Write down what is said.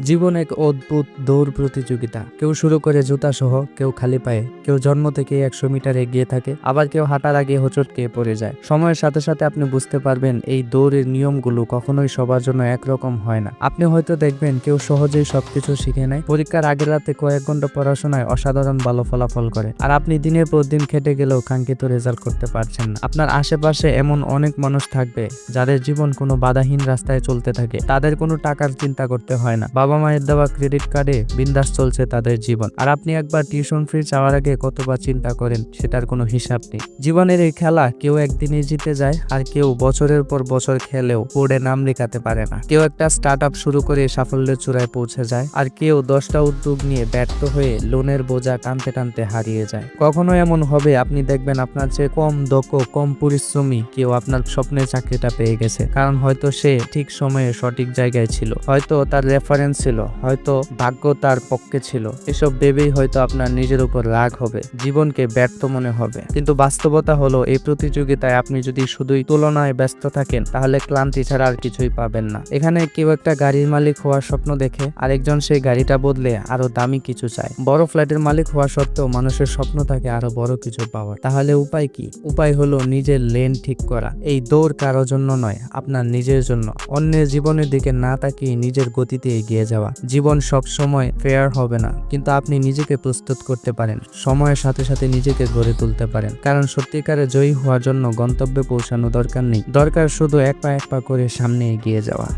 জীবন এক অদ্ভুত দৌড় প্রতিযোগিতা। কেউ শুরু করে জুতা সহ, কেউ খালি পায়ে, কেউ জন্ম থেকে 100 মিটার এগিয়ে থাকে, আবার কেউ হাঁটার আগে হোঁচট খেয়ে পড়ে যায়। সময়ের সাথে সাথে আপনি বুঝতে পারবেন এই দৌড়ের নিয়মগুলো কখনোই সবার জন্য একরকম হয় না। আপনি হয়তো দেখবেন কেউ সহজেই সবকিছু শিখে নেয়, পরীক্ষার আগের রাতে কয়েক ঘন্টা পড়াশোনায় অসাধারণ ভালো ফলাফল করে, আর আপনি দিনের পর দিন খেটে গেলেও কাঙ্ক্ষিত রেজাল্ট করতে পারছেন না। আপনার আশেপাশে এমন অনেক মানুষ থাকবে যাদের জীবন কোনো বাধাহীন রাস্তায় চলতে থাকে, তাদের কোনো টাকার চিন্তা করতে হয় না, বাবা মায়ের দেওয়া ক্রেডিট কার্ডে বিন্দাস চলছে তাদের জীবন। আর আপনি একবার টিউশন ফি চাওয়ার আগে কতবার চিন্তা করেন সেটার কোনো হিসাব নেই। জীবনের এই খেলা কেউ একদিনে জিতে যায়, আর কেউ বছরের পর বছর খেলেও বোর্ডে নাম লেখাতে পারে না। কেউ একটা স্টার্ট আপ শুরু করে সাফল্যের চূড়ায় পৌঁছে যায়, আর কেউ 10টা উদ্যোগ নিয়ে ব্যর্থ হয়ে লোনের বোঝা টানতে টানতে হারিয়ে যায়। কখনো এমন হবে আপনি দেখবেন আপনার চেয়ে কম দক্ষ, কম পরিশ্রমী কেউ আপনার স্বপ্নের চাকরিটা পেয়ে গেছে, কারণ হয়তো সে ঠিক সময়ে সঠিক জায়গায় ছিল, হয়তো তার রেফারেন্স ছিল, হয়তো ভাগ্য তার পক্ষে ছিল। এসব ভেবেই হয়তো আপনার নিজের উপর রাগ হবে, জীবনকে ব্যর্থ মনে হবে। কিন্তু বাস্তবতা হলো এই প্রতিযোগিতায় আপনি যদি শুধুই তুলনায় ব্যস্ত থাকেন, তাহলে ক্লান্তি ছাড়া আর কিছুই পাবেন না। এখানে কেউ একটা গাড়ির মালিক হওয়ার স্বপ্ন দেখে, আরেকজন সেই গাড়িটা বদলে আরো দামি কিছু চায়। বড় ফ্ল্যাটের মালিক হওয়া সত্ত্বেও মানুষের স্বপ্ন থাকে আরো বড় কিছু পাওয়ার। তাহলে উপায় কি? উপায় হলো নিজের লেন ঠিক করা। এই দৌড় কারোর জন্য নয়, আপনার নিজের জন্য। অন্যের জীবনের দিকে না তাকিয়ে নিজের গতিতে এগিয়ে যাওয়া। জীবন সব সময় ফেয়ার হবে না, কিন্তু আপনি নিজেকে প্রস্তুত করতে পারেন, সময়ের সাথে সাথে নিজেকে গড়ে তুলতে পারেন। কারণ সত্যিকারে জয়ী হওয়ার জন্য গন্তব্যে পৌঁছানো দরকার নেই, দরকার শুধু এক পা এক পা করে সামনে এগিয়ে যাওয়া।